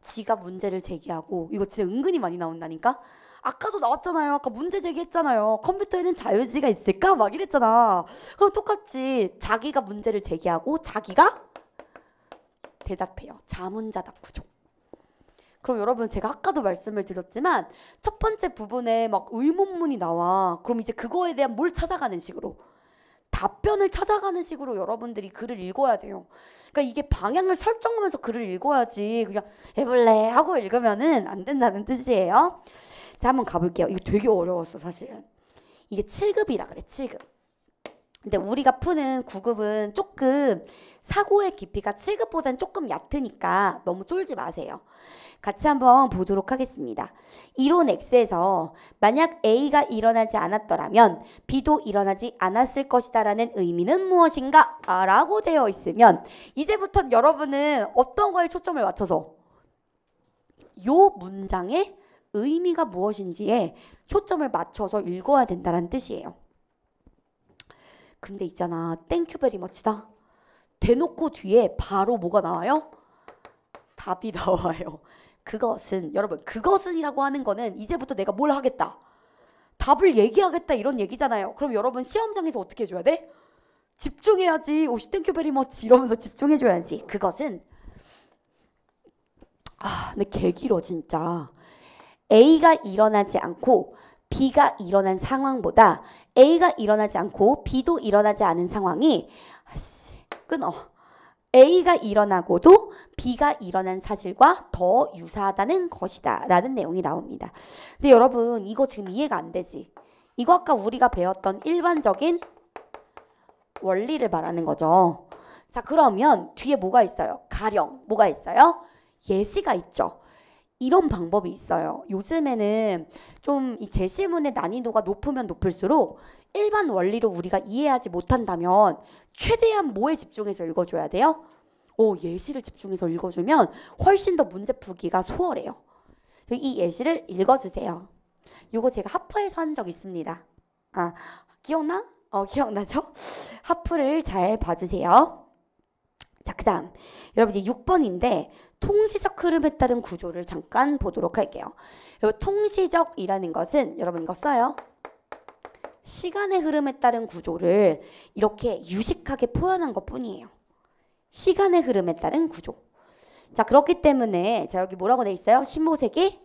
지가 문제를 제기하고 이거 진짜 은근히 많이 나온다니까? 아까도 나왔잖아요. 아까 문제 제기했잖아요. 컴퓨터에는 자유지가 있을까? 막 이랬잖아. 그럼 똑같이 자기가 문제를 제기하고 자기가 대답해요. 자문자답 구조. 그럼 여러분 제가 아까도 말씀을 드렸지만 첫 번째 부분에 막 의문문이 나와. 그럼 이제 그거에 대한 뭘 찾아가는 식으로 답변을 찾아가는 식으로 여러분들이 글을 읽어야 돼요. 그러니까 이게 방향을 설정하면서 글을 읽어야지 그냥 해볼래 하고 읽으면은 안 된다는 뜻이에요. 자, 한번 가볼게요. 이거 되게 어려웠어 사실은. 이게 7급이라 그래. 7급. 근데 우리가 푸는 9급은 조금 사고의 깊이가 7급보다는 조금 얕으니까 너무 쫄지 마세요. 같이 한번 보도록 하겠습니다. 이론 X에서 만약 A가 일어나지 않았더라면 B도 일어나지 않았을 것이다 라는 의미는 무엇인가? 라고 되어 있으면 이제부터 여러분은 어떤 거에 초점을 맞춰서 요 문장의 의미가 무엇인지에 초점을 맞춰서 읽어야 된다는 뜻이에요. 근데 있잖아, 땡큐 베리 머치다 대놓고 뒤에 바로 뭐가 나와요? 답이 나와요. 그것은 여러분 그것은이라고 하는 거는 이제부터 내가 뭘 하겠다 답을 얘기하겠다 이런 얘기잖아요. 그럼 여러분 시험장에서 어떻게 해줘야 돼? 집중해야지. 오시 땡큐 베리 머치 이러면서 집중해줘야지. 그것은 근데 개 길어 진짜. A가 일어나지 않고 B가 일어난 상황보다 A가 일어나지 않고 B도 일어나지 않은 상황이 끊어. A가 일어나고도 B가 일어난 사실과 더 유사하다는 것이다 라는 내용이 나옵니다. 근데 여러분 이거 지금 이해가 안 되지? 이거 아까 우리가 배웠던 일반적인 원리를 말하는 거죠. 자, 그러면 뒤에 뭐가 있어요? 가령 뭐가 있어요? 예시가 있죠. 이런 방법이 있어요. 요즘에는 좀 이 제시문의 난이도가 높으면 높을수록 일반 원리로 우리가 이해하지 못한다면 최대한 뭐에 집중해서 읽어줘야 돼요? 예시를 집중해서 읽어주면 훨씬 더 문제 풀기가 수월해요. 이 예시를 읽어주세요. 요거 제가 하프에서 한 적 있습니다. 아, 기억나? 기억나죠? 하프를 잘 봐주세요. 자, 그 다음 여러분 이제 6번인데 통시적 흐름에 따른 구조를 잠깐 보도록 할게요. 여러분 통시적이라는 것은 여러분 이거 써요. 시간의 흐름에 따른 구조를 이렇게 유식하게 표현한 것 뿐이에요. 시간의 흐름에 따른 구조. 자, 그렇기 때문에 자 여기 뭐라고 돼 있어요? 15세기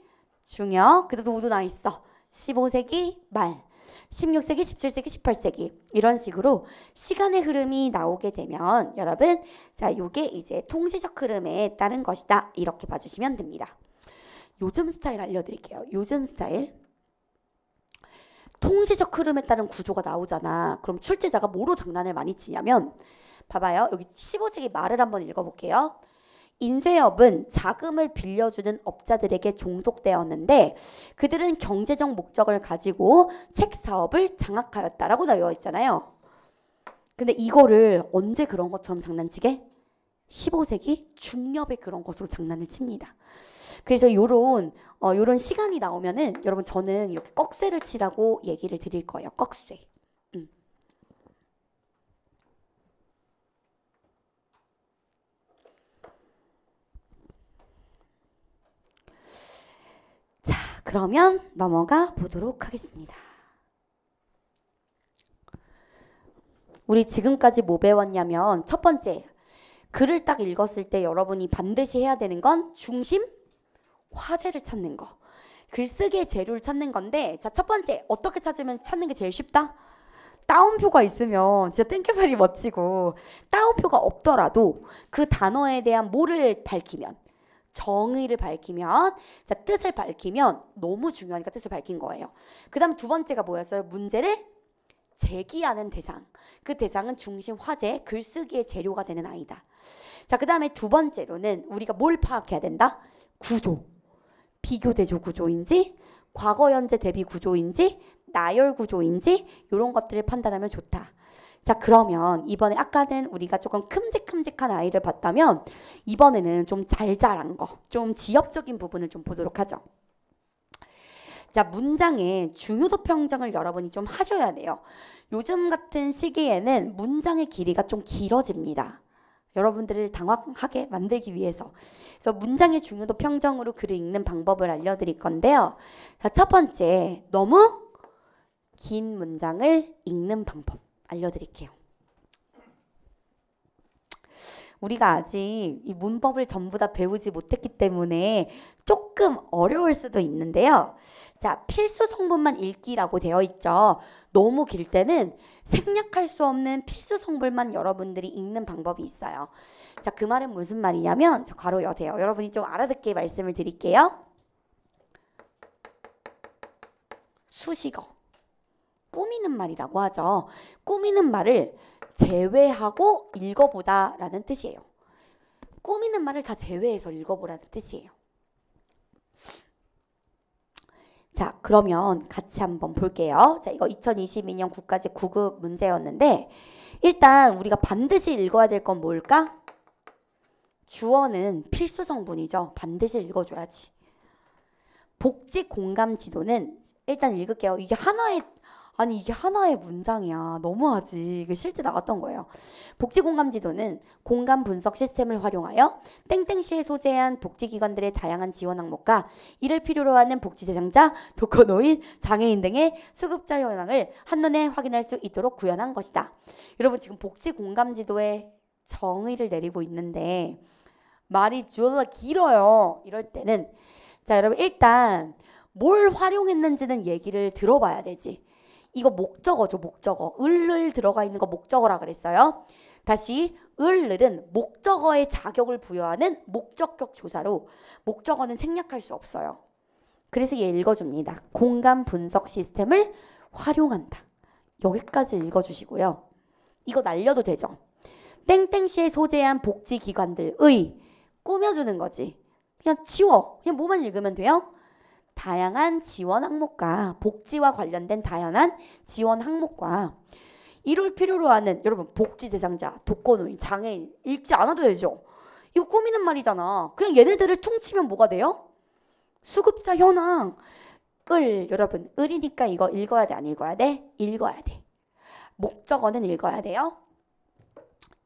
중엽. 그래도 모두 나 있어. 15세기 말. 16세기, 17세기, 18세기 이런 식으로 시간의 흐름이 나오게 되면 여러분 자 요게 이제 통시적 흐름에 따른 것이다 이렇게 봐주시면 됩니다. 요즘 스타일 알려드릴게요. 요즘 스타일 통시적 흐름에 따른 구조가 나오잖아. 그럼 출제자가 뭐로 장난을 많이 치냐면 봐봐요. 여기 15세기 말을 한번 읽어볼게요. 인쇄업은 자금을 빌려주는 업자들에게 종속되었는데 그들은 경제적 목적을 가지고 책 사업을 장악하였다라고 나와 있잖아요. 근데 이거를 언제 그런 것처럼 장난치게? 15세기 중엽에 그런 것으로 장난을 칩니다. 그래서 요런 시간이 나오면은 여러분 저는 이렇게 꺽쇠를 치라고 얘기를 드릴 거예요. 꺽쇠. 자, 그러면 넘어가 보도록 하겠습니다. 우리 지금까지 뭐 배웠냐면 첫 번째, 글을 딱 읽었을 때 여러분이 반드시 해야 되는 건 중심, 화제를 찾는 거. 글쓰기의 재료를 찾는 건데 자, 첫 번째, 어떻게 찾는 게 제일 쉽다? 따옴표가 있으면 진짜 땡큐벨이 멋지고 따옴표가 없더라도 그 단어에 대한 뭐를 밝히면 정의를 밝히면 자 뜻을 밝히면 너무 중요하니까 뜻을 밝힌 거예요. 그 다음 두 번째가 뭐였어요? 문제를 제기하는 대상. 그 대상은 중심, 화제, 글쓰기의 재료가 되는 아이다. 자, 그 다음에 두 번째로는 우리가 뭘 파악해야 된다? 구조. 비교대조 구조인지 과거, 현재, 대비 구조인지 나열 구조인지 이런 것들을 판단하면 좋다. 자, 그러면 이번에 아까는 우리가 조금 큼직큼직한 아이를 봤다면 이번에는 좀 잘 자란 거, 좀 지엽적인 부분을 좀 보도록 하죠. 자, 문장의 중요도 평정을 여러분이 좀 하셔야 돼요. 요즘 같은 시기에는 문장의 길이가 좀 길어집니다. 여러분들을 당황하게 만들기 위해서. 그래서 문장의 중요도 평정으로 글을 읽는 방법을 알려드릴 건데요. 자, 첫 번째, 너무 긴 문장을 읽는 방법 알려드릴게요. 우리가 아직 이 문법을 전부 다 배우지 못했기 때문에 조금 어려울 수도 있는데요. 자, 필수 성분만 읽기라고 되어 있죠. 너무 길 때는 생략할 수 없는 필수 성분만 여러분들이 읽는 방법이 있어요. 자, 그 말은 무슨 말이냐면 자, 괄호 여세요. 여러분이 좀 알아듣게 말씀을 드릴게요. 수식어. 꾸미는 말이라고 하죠. 꾸미는 말을 제외하고 읽어보다 라는 뜻이에요. 꾸미는 말을 다 제외해서 읽어보라는 뜻이에요. 자, 그러면 같이 한번 볼게요. 자, 이거 2022년 국가직 9급 문제였는데 일단 우리가 반드시 읽어야 될 건 뭘까? 주어는 필수 성분이죠. 반드시 읽어줘야지. 복지 공감 지도는 일단 읽을게요. 이게 하나의 문장이야. 너무하지. 이게 실제 나왔던 거예요. 복지공감지도는 공감 분석 시스템을 활용하여 땡땡시에 소재한 복지기관들의 다양한 지원 항목과 이를 필요로 하는 복지 대상자, 독거노인, 장애인 등의 수급자 현황을 한눈에 확인할 수 있도록 구현한 것이다. 여러분 지금 복지공감지도에 정의를 내리고 있는데 말이 졸라 길어요. 이럴 때는 자, 여러분 일단 뭘 활용했는지는 얘기를 들어봐야 되지. 이거 목적어죠. 목적어. 을을 들어가 있는 거 목적어라 그랬어요. 다시 을은 목적어의 자격을 부여하는 목적격 조사로 목적어는 생략할 수 없어요. 그래서 얘 읽어줍니다. 공간 분석 시스템을 활용한다. 여기까지 읽어주시고요. 이거 날려도 되죠. 땡땡시에 소재한 복지기관들의 꾸며주는 거지. 그냥 지워. 그냥 뭐만 읽으면 돼요. 다양한 지원 항목과 복지와 관련된 다양한 지원 항목과 이를 필요로 하는 여러분 복지 대상자, 독거노인, 장애인 읽지 않아도 되죠. 이거 꾸미는 말이잖아. 그냥 얘네들을 퉁치면 뭐가 돼요? 수급자 현황. 여러분 을이니까 이거 읽어야 돼, 안 읽어야 돼? 읽어야 돼. 목적어는 읽어야 돼요.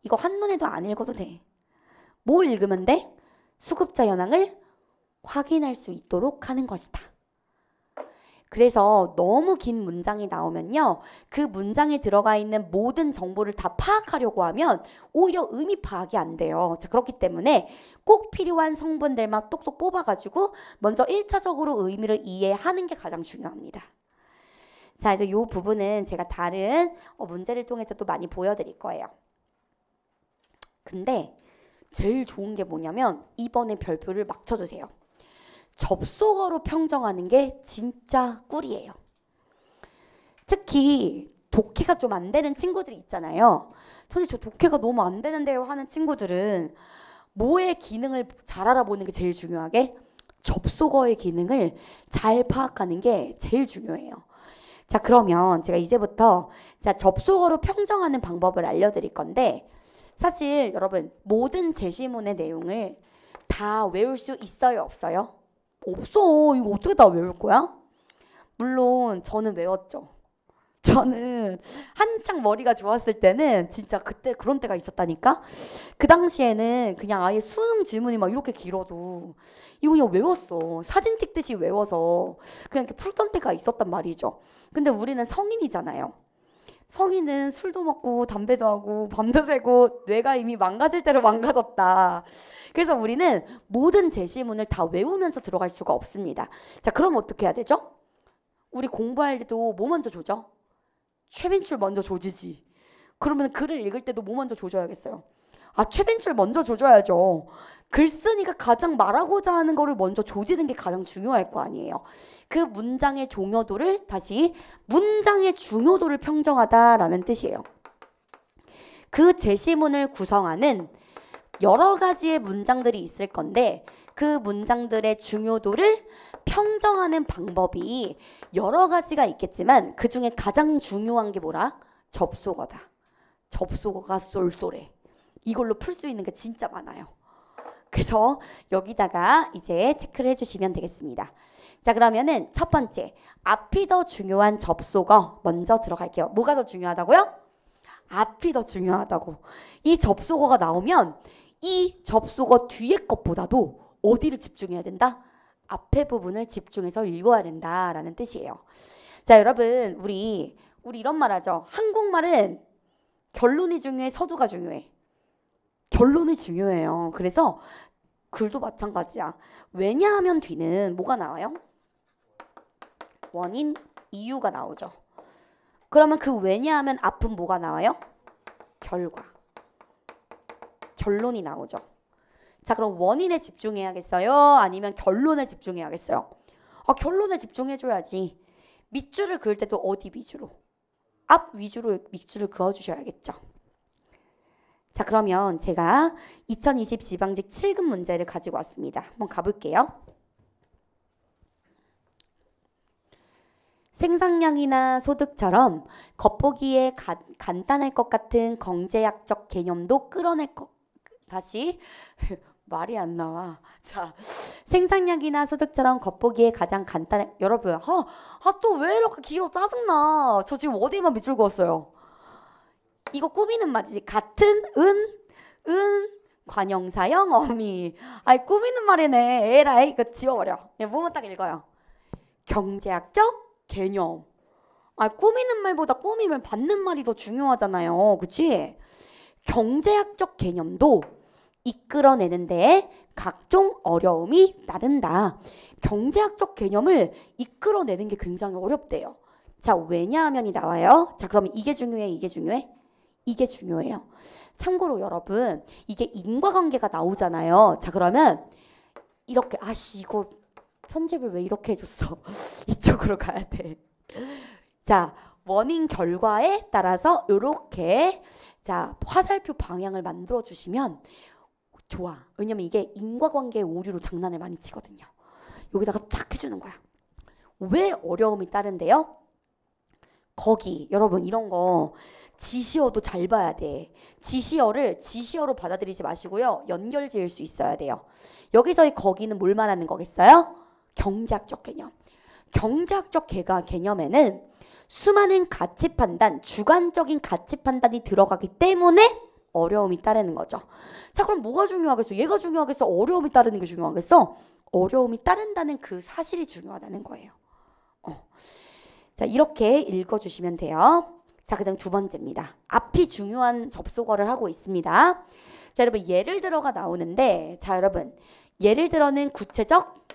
이거 한눈에도 안 읽어도 돼. 뭘 읽으면 돼? 수급자 현황을 확인할 수 있도록 하는 것이다. 그래서 너무 긴 문장이 나오면요. 그 문장에 들어가 있는 모든 정보를 다 파악하려고 하면 오히려 의미 파악이 안 돼요. 자, 그렇기 때문에 꼭 필요한 성분들만 똑똑 뽑아가지고 먼저 1차적으로 의미를 이해하는 게 가장 중요합니다. 자, 이제 이 부분은 제가 다른 문제를 통해서 또 많이 보여드릴 거예요. 근데 제일 좋은 게 뭐냐면 이번에 별표를 막 쳐주세요. 접속어로 평정하는 게 진짜 꿀이에요. 특히 독해가 좀 안 되는 친구들이 있잖아요. 선생님 저 독해가 너무 안 되는데요 하는 친구들은 뭐의 기능을 잘 알아보는 게 제일 중요하게? 접속어의 기능을 잘 파악하는 게 제일 중요해요. 자, 그러면 제가 이제부터 접속어로 평정하는 방법을 알려드릴 건데 사실 여러분 모든 제시문의 내용을 다 외울 수 있어요, 없어요? 없어. 이거 어떻게 다 외울 거야? 물론 저는 외웠죠. 저는 한창 머리가 좋았을 때는 진짜 그때 그런 때가 있었다니까. 그 당시에는 그냥 아예 수능 지문이 막 이렇게 길어도 이거 그냥 외웠어. 사진 찍듯이 외워서 그냥 이렇게 풀던 때가 있었단 말이죠. 근데 우리는 성인이잖아요. 성인은 술도 먹고 담배도 하고 밤도 새고 뇌가 이미 망가질 대로 망가졌다. 그래서 우리는 모든 제시문을 다 외우면서 들어갈 수가 없습니다. 자, 그럼 어떻게 해야 되죠? 우리 공부할 때도 뭐 먼저 조져? 최빈출 먼저 조지지. 그러면 글을 읽을 때도 뭐 먼저 조져야겠어요? 최빈출 먼저 조져야죠. 글 쓰니까 가장 말하고자 하는 거를 먼저 조지는 게 가장 중요할 거 아니에요. 그 문장의 중요도를 다시 문장의 중요도를 평정하다라는 뜻이에요. 그 제시문을 구성하는 여러 가지의 문장들이 있을 건데 그 문장들의 중요도를 평정하는 방법이 여러 가지가 있겠지만 그 중에 가장 중요한 게 뭐라? 접속어다. 접속어가 쏠쏠해. 이걸로 풀 수 있는 게 진짜 많아요. 그래서 여기다가 이제 체크를 해주시면 되겠습니다. 자, 그러면은 첫 번째 앞이 더 중요한 접속어 먼저 들어갈게요. 뭐가 더 중요하다고요? 앞이 더 중요하다고. 이 접속어가 나오면 이 접속어 뒤에 것보다도 어디를 집중해야 된다? 앞에 부분을 집중해서 읽어야 된다라는 뜻이에요. 자, 여러분 우리 이런 말 하죠. 한국말은 결론이 중요해, 서두가 중요해. 결론이 중요해요. 그래서 글도 마찬가지야. 왜냐하면 뒤는 뭐가 나와요? 원인, 이유가 나오죠. 그러면 그 왜냐하면 앞은 뭐가 나와요? 결과. 결론이 나오죠. 자, 그럼 원인에 집중해야겠어요? 아니면 결론에 집중해야겠어요? 결론에 집중해줘야지. 밑줄을 그을 때도 어디 위주로? 앞 위주로 밑줄을 그어주셔야겠죠. 자, 그러면 제가 2020 지방직 7급 문제를 가지고 왔습니다. 한번 가볼게요. 생산량이나 소득처럼 겉보기에 간단할 것 같은 경제학적 개념도 끌어낼 것. 다시 말이 안 나와. 자, 생산량이나 소득처럼 겉보기에 가장 간단한. 여러분, 또 왜 이렇게 길어? 짜증나. 저 지금 어디에만 밑줄 그었어요? 이거 꾸미는 말이지. 같은 관형사형 어미. 꾸미는 말이네. 에라이, 이거 지워버려. 그냥 뭐만 딱 읽어요. 경제학적 개념. 꾸미는 말보다 꾸밈을 받는 말이 더 중요하잖아요. 그치? 경제학적 개념도 이끌어내는데 각종 어려움이 따른다. 경제학적 개념을 이끌어내는 게 굉장히 어렵대요. 자, 왜냐하면이 나와요. 자, 그러면 이게 중요해, 이게 중요해? 이게 중요해요. 참고로 여러분 이게 인과관계가 나오잖아요. 자 그러면 이렇게 아씨 이거 편집을 왜 이렇게 해줬어. 이쪽으로 가야 돼. 자 원인 결과에 따라서 이렇게 자 화살표 방향을 만들어 주시면 좋아. 왜냐면 이게 인과관계의 오류로 장난을 많이 치거든요. 여기다가 쫙 해주는 거야. 왜 어려움이 따른데요? 거기 여러분 이런 거 지시어도 잘 봐야 돼. 지시어를 지시어로 받아들이지 마시고요. 연결 지을 수 있어야 돼요. 여기서의 거기는 뭘 말하는 거겠어요? 경제학적 개념. 경제학적 개념에는 수많은 가치 판단, 주관적인 가치 판단이 들어가기 때문에 어려움이 따르는 거죠. 자 그럼 뭐가 중요하겠어? 얘가 중요하겠어? 어려움이 따르는 게 중요하겠어? 어려움이 따른다는 그 사실이 중요하다는 거예요. 자 이렇게 읽어주시면 돼요. 자 그다음 두 번째입니다. 앞이 중요한 접속어를 하고 있습니다. 자 여러분 예를 들어가 나오는데 자 여러분 예를 들어는 구체적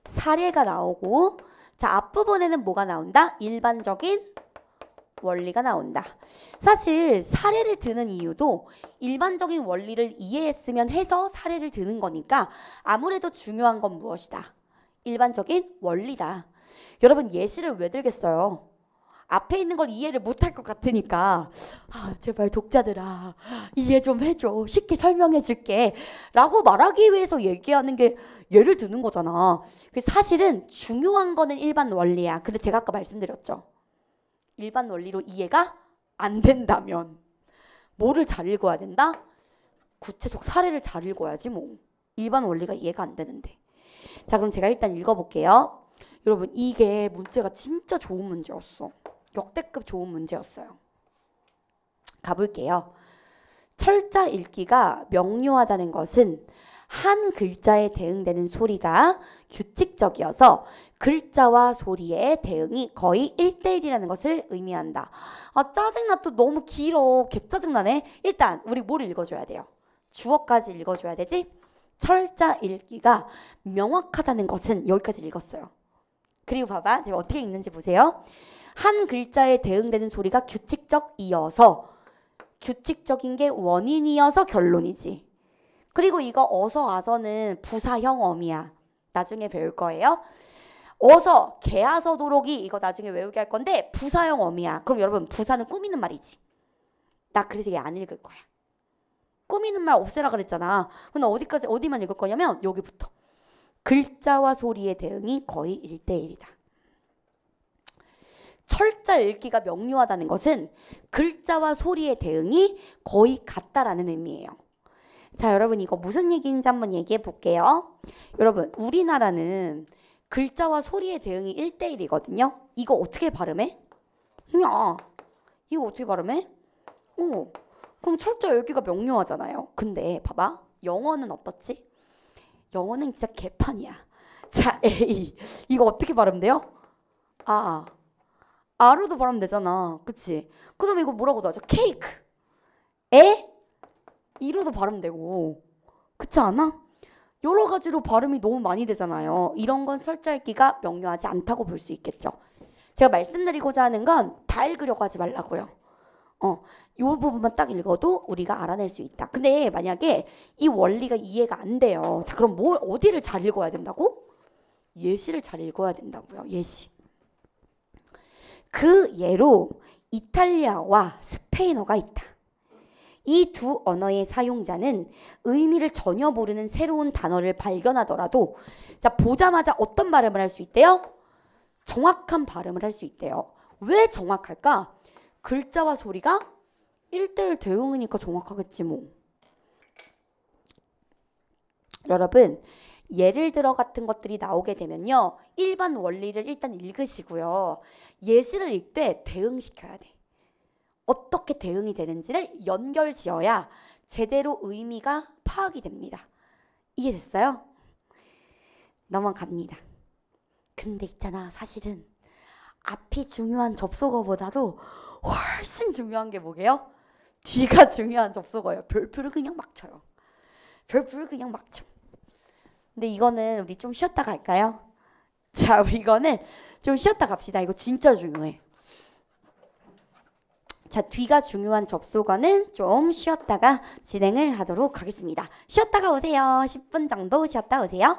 사례가 나오고 자 앞부분에는 뭐가 나온다? 일반적인 원리가 나온다. 사실 사례를 드는 이유도 일반적인 원리를 이해했으면 해서 사례를 드는 거니까 아무래도 중요한 건 무엇이다? 일반적인 원리다. 여러분 예시를 왜 들겠어요? 앞에 있는 걸 이해를 못할 것 같으니까 아, 제발 독자들아 이해 좀 해줘. 쉽게 설명해 줄게. 라고 말하기 위해서 얘기하는 게 예를 드는 거잖아. 사실은 중요한 거는 일반 원리야. 근데 제가 아까 말씀드렸죠. 일반 원리로 이해가 안 된다면 뭐를 잘 읽어야 된다? 구체적 사례를 잘 읽어야지 뭐. 일반 원리가 이해가 안 되는데. 자 그럼 제가 일단 읽어볼게요. 여러분 이게 문제가 진짜 좋은 문제였어. 역대급 좋은 문제였어요. 가볼게요. 철자 읽기가 명료하다는 것은 한 글자에 대응되는 소리가 규칙적이어서 글자와 소리의 대응이 거의 1대1이라는 것을 의미한다. 아 짜증나. 또 너무 길어. 개짜증나네. 일단 우리 뭘 읽어줘야 돼요? 주어까지 읽어줘야 되지? 철자 읽기가 명확하다는 것은 여기까지 읽었어요. 그리고 봐봐. 제가 어떻게 읽는지 보세요. 한 글자에 대응되는 소리가 규칙적이어서 규칙적인 게 원인이어서 결론이지. 그리고 이거 어서 와서는 부사형 어미야. 나중에 배울 거예요. 어서 개아서 도록이 이거 나중에 외우게 할 건데 부사형 어미야. 그럼 여러분 부사는 꾸미는 말이지. 나 그래서 얘 안 읽을 거야. 꾸미는 말 없애라 그랬잖아. 근데 어디만 읽을 거냐면 여기부터. 글자와 소리의 대응이 거의 1대1이다. 철자 읽기가 명료하다는 것은 글자와 소리의 대응이 거의 같다라는 의미예요. 자 여러분 이거 무슨 얘기인지 한번 얘기해 볼게요. 여러분 우리나라는 글자와 소리의 대응이 1대1이거든요. 이거 어떻게 발음해? 야 이거 어떻게 발음해? 그럼 철자 읽기가 명료하잖아요. 근데 봐봐. 영어는 어떻지? 영어는 진짜 개판이야. 자 A 이거 어떻게 발음돼요? 아로도 발음 되잖아. 그치? 그 다음에 이거 뭐라고 나죠? 케이크. 이로도 발음되고. 그렇지 않아? 여러 가지로 발음이 너무 많이 되잖아요. 이런 건 철자 읽기가 명료하지 않다고 볼 수 있겠죠. 제가 말씀드리고자 하는 건 다 읽으려고 하지 말라고요. 이 부분만 딱 읽어도 우리가 알아낼 수 있다. 근데 만약에 이 원리가 이해가 안 돼요. 자 그럼 어디를 잘 읽어야 된다고? 예시를 잘 읽어야 된다고요. 예시. 그 예로 이탈리아와 스페인어가 있다. 이 두 언어의 사용자는 의미를 전혀 모르는 새로운 단어를 발견하더라도 자 보자마자 어떤 발음을 할 수 있대요? 정확한 발음을 할 수 있대요. 왜 정확할까? 글자와 소리가 1대1 대응이니까 정확하겠지 뭐. 여러분 예를 들어 같은 것들이 나오게 되면요. 일반 원리를 일단 읽으시고요. 예시를 읽되 대응시켜야 돼. 어떻게 대응이 되는지를 연결 지어야 제대로 의미가 파악이 됩니다. 이해됐어요? 넘어갑니다. 근데 있잖아 사실은 앞이 중요한 접속어보다도 훨씬 중요한 게 뭐게요? 뒤가 중요한 접속어예요. 별표를 그냥 막 쳐요. 별표를 그냥 막 쳐. 근데 이거는 우리 좀 쉬었다 갈까요? 자, 우리 이거는 좀 쉬었다 갑시다. 이거 진짜 중요해. 자, 뒤가 중요한 접속어는 좀 쉬었다가 진행을 하도록 하겠습니다. 쉬었다가 오세요. 10분 정도 쉬었다 오세요.